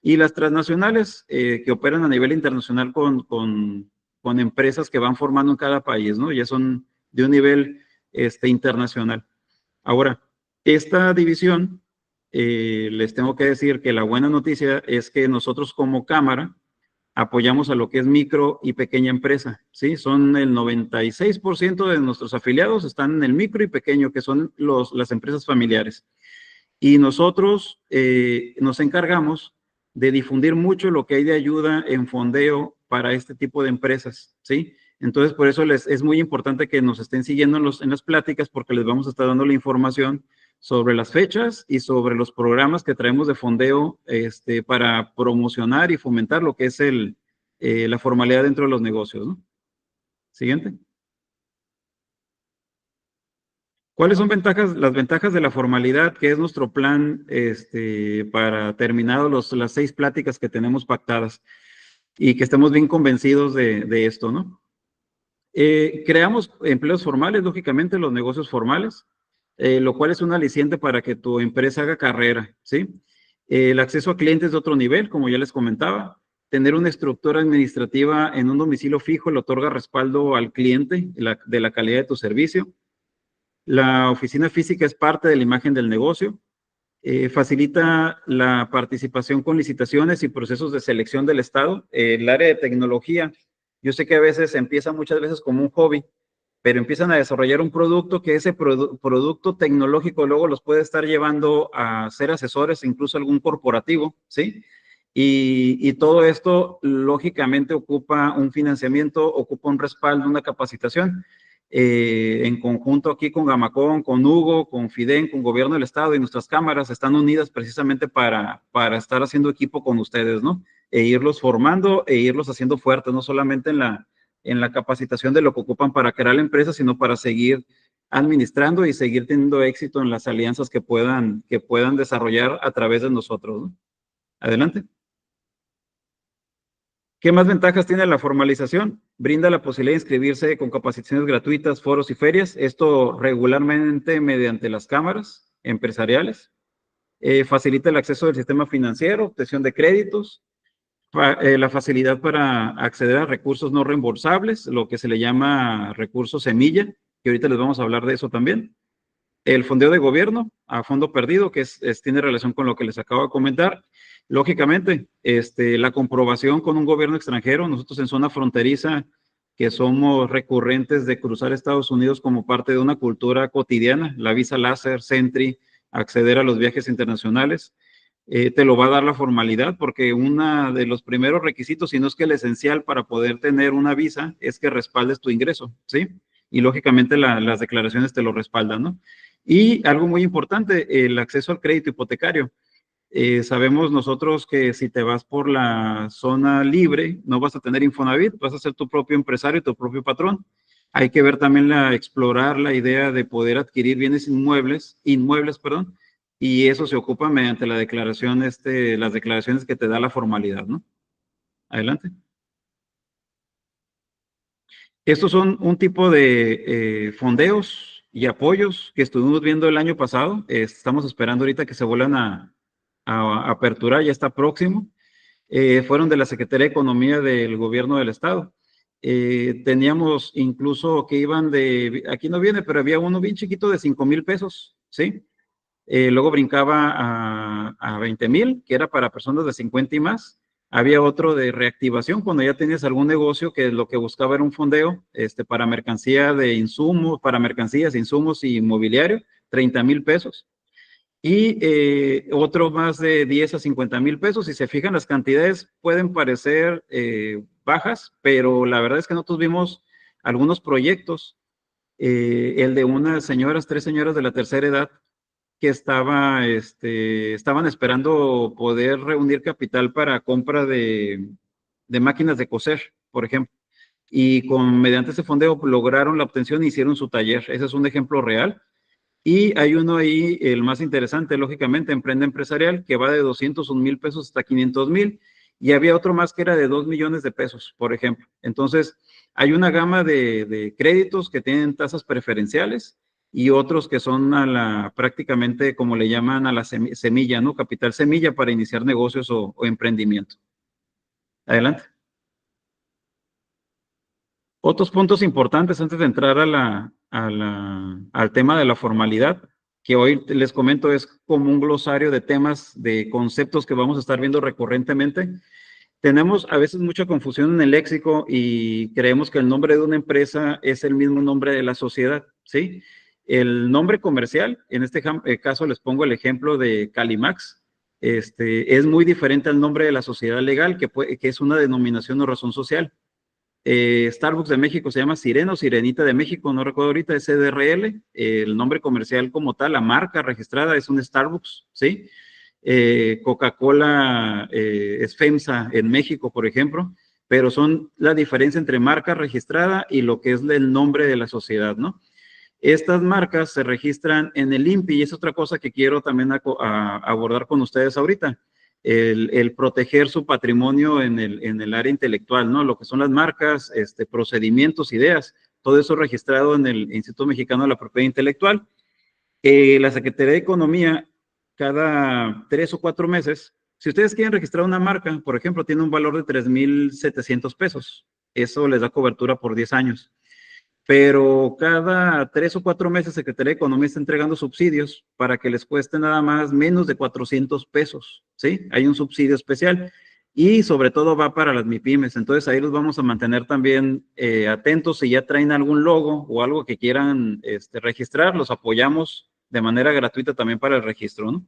Y las transnacionales, que operan a nivel internacional con empresas que van formando en cada país, ¿no? Ya son de un nivel internacional. Ahora, esta división, les tengo que decir que la buena noticia es que nosotros como Cámara apoyamos a lo que es micro y pequeña empresa, ¿sí? Son el 96% de nuestros afiliados están en el micro y pequeño, que son las empresas familiares. Y nosotros nos encargamos de difundir mucho lo que hay de ayuda en fondeo para este tipo de empresas, ¿sí? Entonces, por eso es muy importante que nos estén siguiendo en las pláticas, porque les vamos a estar dando la información sobre las fechas y sobre los programas que traemos de fondeo para promocionar y fomentar lo que es la formalidad dentro de los negocios, ¿no? Siguiente. ¿Cuáles son las ventajas de la formalidad, que es nuestro plan para terminar las 6 pláticas que tenemos pactadas y que estemos bien convencidos de esto, ¿no? Creamos empleos formales, lógicamente, los negocios formales, lo cual es un aliciente para que tu empresa haga carrera, ¿sí? El acceso a clientes de otro nivel, como ya les comentaba, tener una estructura administrativa en un domicilio fijo le otorga respaldo al cliente de la calidad de tu servicio. La oficina física es parte de la imagen del negocio. Facilita la participación con licitaciones y procesos de selección del Estado. El área de tecnología, yo sé que a veces empieza muchas veces como un hobby, pero empiezan a desarrollar un producto que ese producto tecnológico luego los puede estar llevando a ser asesores, incluso algún corporativo, ¿sí? Y todo esto, lógicamente, ocupa un financiamiento, ocupa un respaldo, una capacitación. En conjunto aquí con Gamacón, con Hugo, con Fiden, con Gobierno del Estado y nuestras cámaras están unidas precisamente para estar haciendo equipo con ustedes, ¿no? E irlos formando e irlos haciendo fuertes, no solamente en la capacitación de lo que ocupan para crear la empresa, sino para seguir administrando y seguir teniendo éxito en las alianzas que puedan desarrollar a través de nosotros, ¿no? Adelante. ¿Qué más ventajas tiene la formalización? Brinda la posibilidad de inscribirse con capacitaciones gratuitas, foros y ferias. Esto regularmente mediante las cámaras empresariales. Facilita el acceso del sistema financiero, obtención de créditos, la facilidad para acceder a recursos no reembolsables, lo que se le llama recursos semilla, que ahorita les vamos a hablar de eso también. El fondeo de gobierno a fondo perdido, que tiene relación con lo que les acabo de comentar. Lógicamente, la comprobación con un gobierno extranjero, nosotros en zona fronteriza, que somos recurrentes de cruzar Estados Unidos como parte de una cultura cotidiana, la visa láser, Sentry, acceder a los viajes internacionales, te lo va a dar la formalidad, porque uno de los primeros requisitos, si no es que el esencial para poder tener una visa, es que respaldes tu ingreso, ¿sí? Y lógicamente las declaraciones te lo respaldan, ¿no? Y algo muy importante, el acceso al crédito hipotecario. Sabemos nosotros que si te vas por la zona libre, no vas a tener Infonavit, vas a ser tu propio empresario y tu propio patrón. Hay que ver también explorar la idea de poder adquirir bienes inmuebles, y eso se ocupa mediante la declaración, las declaraciones que te da la formalidad, ¿no? Adelante. Estos son un tipo de fondeos y apoyos que estuvimos viendo el año pasado. Estamos esperando ahorita que se vuelvan a aperturar, ya está próximo. Fueron de la Secretaría de Economía del Gobierno del Estado. Teníamos incluso que iban aquí no viene, pero había uno bien chiquito de 5,000 pesos, ¿sí? Luego brincaba a 20,000, que era para personas de 50 y más. Había otro de reactivación, cuando ya tenías algún negocio que lo que buscaba era un fondeo para mercancías, insumos y mobiliario, 30,000 pesos. Y otro más de 10 a 50,000 pesos. Si se fijan, las cantidades pueden parecer bajas, pero la verdad es que nosotros vimos algunos proyectos, el de unas señoras, 3 señoras de la tercera edad, que estaban esperando poder reunir capital para compra de máquinas de coser, por ejemplo. Y mediante ese fondeo lograron la obtención y hicieron su taller. Ese es un ejemplo real. Y hay uno ahí, el más interesante, lógicamente, Emprende Empresarial, que va de 201,000 pesos hasta 500,000. Y había otro más que era de 2 millones de pesos, por ejemplo. Entonces, hay una gama de créditos que tienen tasas preferenciales y otros que son prácticamente, como le llaman, a la semilla, ¿no? Capital semilla para iniciar negocios o emprendimiento. Adelante. Otros puntos importantes antes de entrar al tema de la formalidad, que hoy les comento es como un glosario de temas, de conceptos que vamos a estar viendo recurrentemente. Tenemos a veces mucha confusión en el léxico y creemos que el nombre de una empresa es el mismo nombre de la sociedad, ¿sí? El nombre comercial, en este caso les pongo el ejemplo de Calimax, es muy diferente al nombre de la sociedad legal, que es una denominación o razón social. Starbucks de México se llama Sirena o Sirenita de México, no recuerdo ahorita, es CDRL. El nombre comercial como tal, la marca registrada es un Starbucks, ¿sí? Coca-Cola es FEMSA en México, por ejemplo, pero son la diferencia entre marca registrada y lo que es el nombre de la sociedad, ¿no? Estas marcas se registran en el INPI y es otra cosa que quiero también abordar con ustedes ahorita. El proteger su patrimonio en el área intelectual, ¿no? Lo que son las marcas, procedimientos, ideas, todo eso registrado en el Instituto Mexicano de la Propiedad Intelectual. La Secretaría de Economía, cada 3 o 4 meses, si ustedes quieren registrar una marca, por ejemplo, tiene un valor de 3,700 pesos. Eso les da cobertura por 10 años. Pero cada 3 o 4 meses, Secretaría de Economía está entregando subsidios para que les cueste nada más menos de 400 pesos, ¿sí? Hay un subsidio especial y sobre todo va para las MIPYMES. Entonces ahí los vamos a mantener también atentos. Si ya traen algún logo o algo que quieran registrar, los apoyamos de manera gratuita también para el registro, ¿no?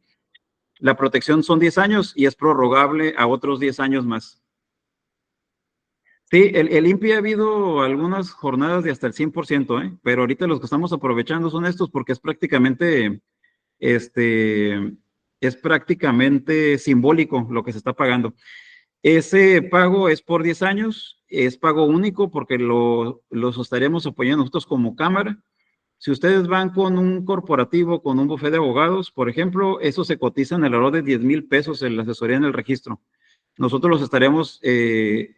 La protección son 10 años y es prorrogable a otros 10 años más. Sí, el INPI ha habido algunas jornadas de hasta el 100%, pero ahorita los que estamos aprovechando son estos porque es prácticamente simbólico lo que se está pagando. Ese pago es por 10 años, es pago único porque los estaremos apoyando nosotros como cámara. Si ustedes van con un corporativo, con un bufete de abogados, por ejemplo, eso se cotiza en el valor de 10,000 pesos en la asesoría en el registro. Nosotros los estaremos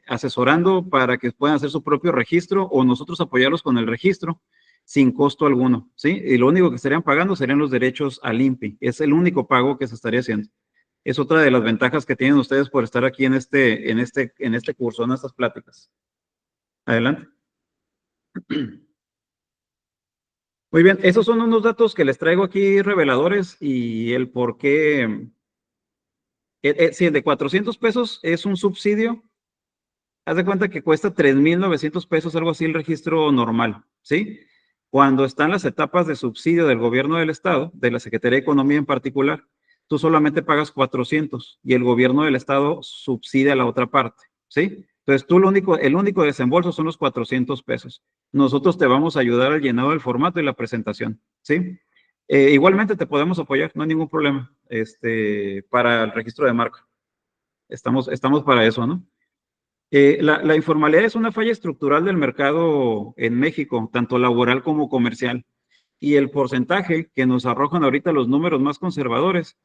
asesorando para que puedan hacer su propio registro o nosotros apoyarlos con el registro sin costo alguno, ¿sí? Y lo único que estarían pagando serían los derechos al INPI. Es el único pago que se estaría haciendo. Es otra de las ventajas que tienen ustedes por estar aquí en este curso, en estas pláticas. Adelante. Muy bien, esos son unos datos que les traigo aquí reveladores y el por qué. Sí, el de 400 pesos es un subsidio. Haz de cuenta que cuesta 3,900 pesos, algo así, el registro normal, ¿sí? Cuando están las etapas de subsidio del gobierno del estado, de la Secretaría de Economía en particular, tú solamente pagas 400 y el gobierno del estado subsidia la otra parte, ¿sí? Entonces tú el único desembolso son los 400 pesos. Nosotros te vamos a ayudar al llenado del formato y la presentación, ¿sí? Igualmente te podemos apoyar, no hay ningún problema, para el registro de marca. Estamos para eso, ¿no? La informalidad es una falla estructural del mercado en México, tanto laboral como comercial. Y el porcentaje que nos arrojan ahorita los números más conservadores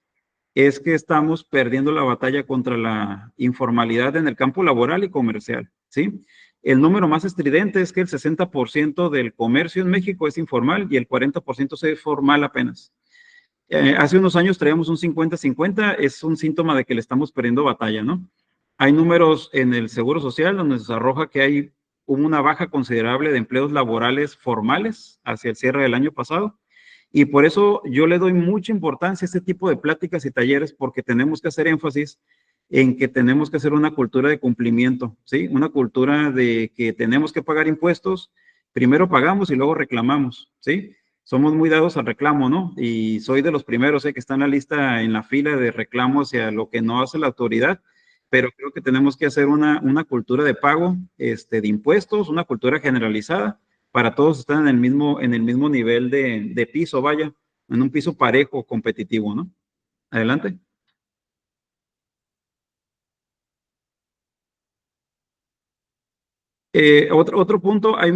es que estamos perdiendo la batalla contra la informalidad en el campo laboral y comercial, ¿sí? El número más estridente es que el 60% del comercio en México es informal y el 40% es formal apenas. Hace unos años traíamos un 50-50, es un síntoma de que le estamos perdiendo batalla, ¿no? Hay números en el Seguro Social donde se arroja que hay una baja considerable de empleos laborales formales hacia el cierre del año pasado. Y por eso yo le doy mucha importancia a este tipo de pláticas y talleres porque tenemos que hacer énfasis en que tenemos que hacer una cultura de cumplimiento, ¿sí? Una cultura de que tenemos que pagar impuestos, primero pagamos y luego reclamamos, ¿sí? Somos muy dados al reclamo, ¿no? Y soy de los primeros, que están en la lista, en la fila de reclamos hacia lo que no hace la autoridad, pero creo que tenemos que hacer una cultura de pago de impuestos, una cultura generalizada, para todos estar en el mismo nivel de piso, vaya, en un piso parejo, competitivo, ¿no? Adelante. Otro punto, hay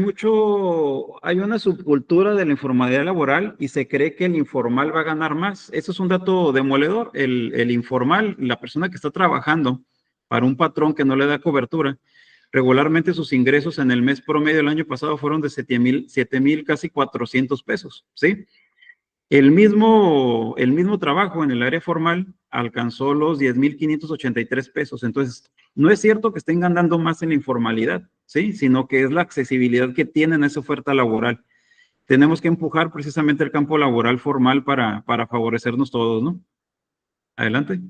una subcultura de la informalidad laboral y se cree que el informal va a ganar más. Eso es un dato demoledor. El informal, la persona que está trabajando para un patrón que no le da cobertura, regularmente sus ingresos en el mes promedio del año pasado fueron de 7,000, casi 400 pesos, ¿sí? El mismo trabajo en el área formal alcanzó los 10,583 pesos. Entonces, no es cierto que estén ganando más en la informalidad, ¿sí? Sino que es la accesibilidad que tienen a esa oferta laboral. Tenemos que empujar precisamente el campo laboral formal para favorecernos todos, ¿no? Adelante.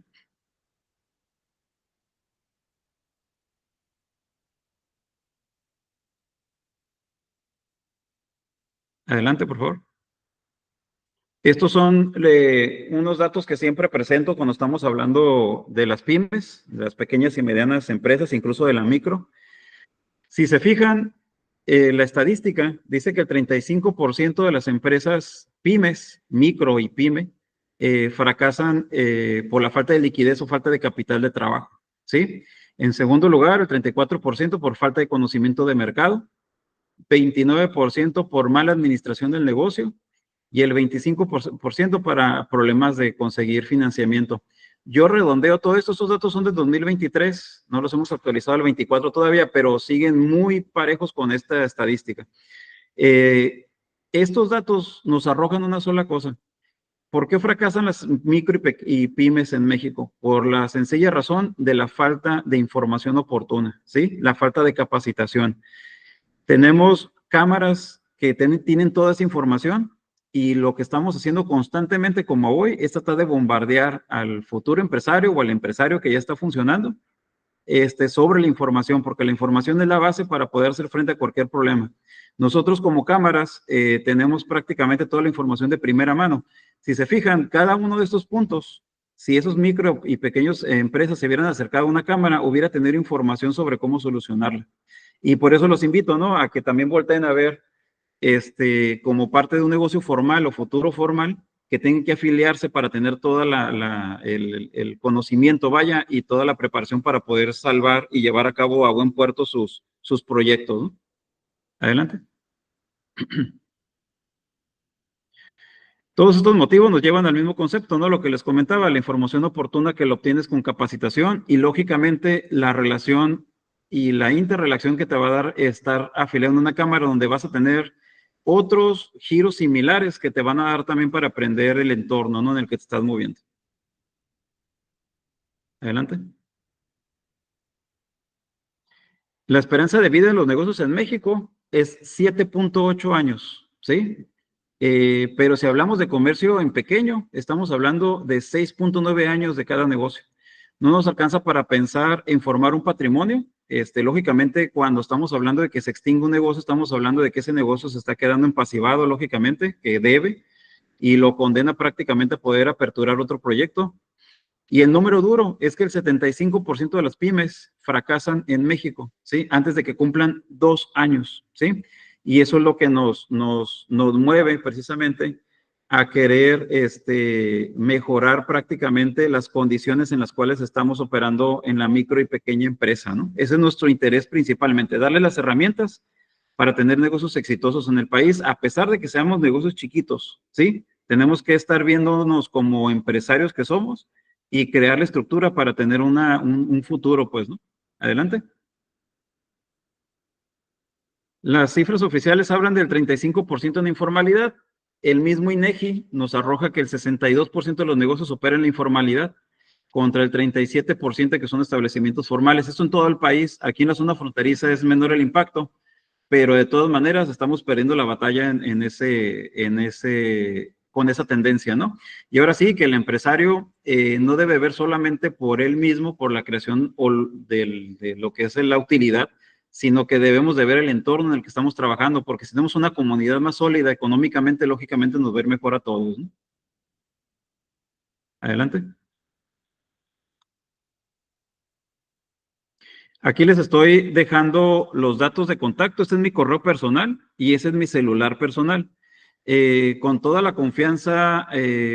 Adelante, por favor. Estos son unos datos que siempre presento cuando estamos hablando de las pymes, de las pequeñas y medianas empresas, incluso de la micro. Si se fijan, la estadística dice que el 35% de las empresas pymes, micro y pyme, fracasan por la falta de liquidez o falta de capital de trabajo, ¿sí? En segundo lugar, el 34% por falta de conocimiento de mercado, 29% por mala administración del negocio y el 25% para problemas de conseguir financiamiento. Yo redondeo todo esto, estos datos son de 2023, no los hemos actualizado al 24 todavía, pero siguen muy parejos con esta estadística. Estos datos nos arrojan una sola cosa. ¿Por qué fracasan las micro y pymes en México? Por la sencilla razón de la falta de información oportuna, ¿sí? La falta de capacitación. Tenemos cámaras que tienen toda esa información y lo que estamos haciendo constantemente como hoy es tratar de bombardear al futuro empresario o al empresario que ya está funcionando sobre la información, porque la información es la base para poder hacer frente a cualquier problema. Nosotros como cámaras tenemos prácticamente toda la información de primera mano. Si se fijan, cada uno de estos puntos, si esos micro y pequeños empresas se hubieran acercado a una cámara, hubiera tenido información sobre cómo solucionarla. Y por eso los invito, ¿no? A que también volteen a ver, como parte de un negocio formal o futuro formal, que tengan que afiliarse para tener toda el conocimiento, vaya, y toda la preparación para poder salvar y llevar a cabo a buen puerto sus proyectos, ¿no? Adelante. Todos estos motivos nos llevan al mismo concepto, ¿no? Lo que les comentaba, la información oportuna que lo obtienes con capacitación y, lógicamente, la relación y la interrelación que te va a dar estar afiliado en una cámara donde vas a tener otros giros similares que te van a dar también para aprender el entorno, ¿no? En el que te estás moviendo. Adelante. La esperanza de vida en los negocios en México es 7.8 años, ¿sí? Pero si hablamos de comercio en pequeño, estamos hablando de 6.9 años de cada negocio. No nos alcanza para pensar en formar un patrimonio. Lógicamente, cuando estamos hablando de que se extingue un negocio, estamos hablando de que ese negocio se está quedando empasivado, lógicamente, que debe, y lo condena prácticamente a poder aperturar otro proyecto. Y el número duro es que el 75% de las pymes fracasan en México, ¿sí? Antes de que cumplan 2 años, ¿sí? Y eso es lo que nos mueve precisamente a querer mejorar prácticamente las condiciones en las cuales estamos operando en la micro y pequeña empresa, ¿no? Ese es nuestro interés principalmente, darle las herramientas para tener negocios exitosos en el país, a pesar de que seamos negocios chiquitos, ¿sí? Tenemos que estar viéndonos como empresarios que somos y crear la estructura para tener un futuro, pues, ¿no? Adelante. Las cifras oficiales hablan del 35% en informalidad. El mismo INEGI nos arroja que el 62% de los negocios operan en la informalidad contra el 37% que son establecimientos formales. Esto en todo el país. Aquí en la zona fronteriza es menor el impacto, pero de todas maneras estamos perdiendo la batalla con esa tendencia, ¿no? Y ahora sí, que el empresario no debe ver solamente por él mismo, por la creación de lo que es la utilidad, sino que debemos de ver el entorno en el que estamos trabajando, porque si tenemos una comunidad más sólida económicamente, lógicamente nos va a ir mejor a todos, ¿no? Adelante. Aquí les estoy dejando los datos de contacto. Este es mi correo personal y ese es mi celular personal. Con toda la confianza,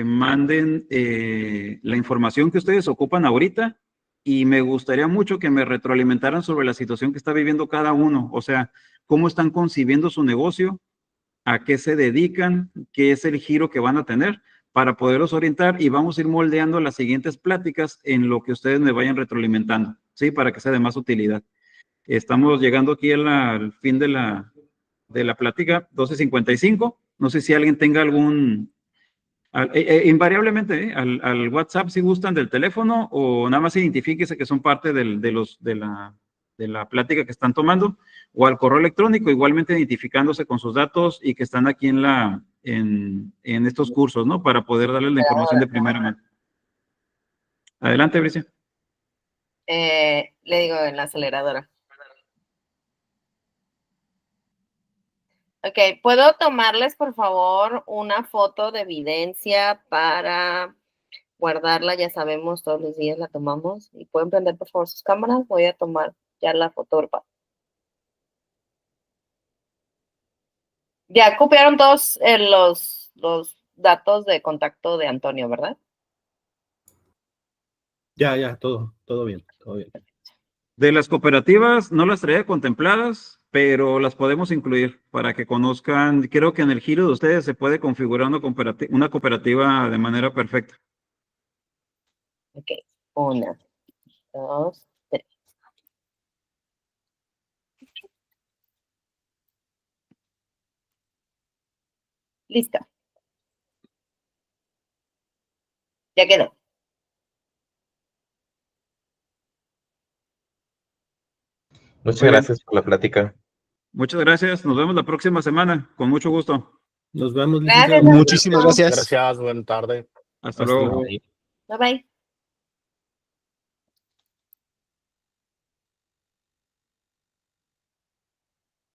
manden la información que ustedes ocupan ahorita y me gustaría mucho que me retroalimentaran sobre la situación que está viviendo cada uno. O sea, cómo están concibiendo su negocio, a qué se dedican, qué es el giro que van a tener para poderlos orientar y vamos a ir moldeando las siguientes pláticas en lo que ustedes me vayan retroalimentando, ¿sí? Para que sea de más utilidad. Estamos llegando aquí al fin de la plática, 12:55. No sé si alguien tenga algún, invariablemente, al WhatsApp si gustan del teléfono o nada más identifíquese que son parte de la plática que están tomando o al correo electrónico, igualmente identificándose con sus datos y que están aquí en estos cursos, ¿no? Para poder darles la información de primera mano. Adelante, Bricia. Le digo en la aceleradora. Ok, ¿puedo tomarles, por favor, una foto de evidencia para guardarla? Ya sabemos, todos los días la tomamos. ¿Y pueden prender, por favor, sus cámaras? Voy a tomar ya la foto. Ya copiaron todos los datos de contacto de Antonio, ¿verdad? Ya, todo bien, todo bien. De las cooperativas no las traía contempladas, pero las podemos incluir para que conozcan. Creo que en el giro de ustedes se puede configurar una cooperativa de manera perfecta. Ok, 1, 2, 3. Listo. Ya quedó. Muchas Muy bien. gracias por la plática. Muchas gracias. Nos vemos la próxima semana. Con mucho gusto. Nos vemos, Gracias. licenciado. Muchísimas gracias. Gracias, buena tarde. Hasta luego. Bye bye.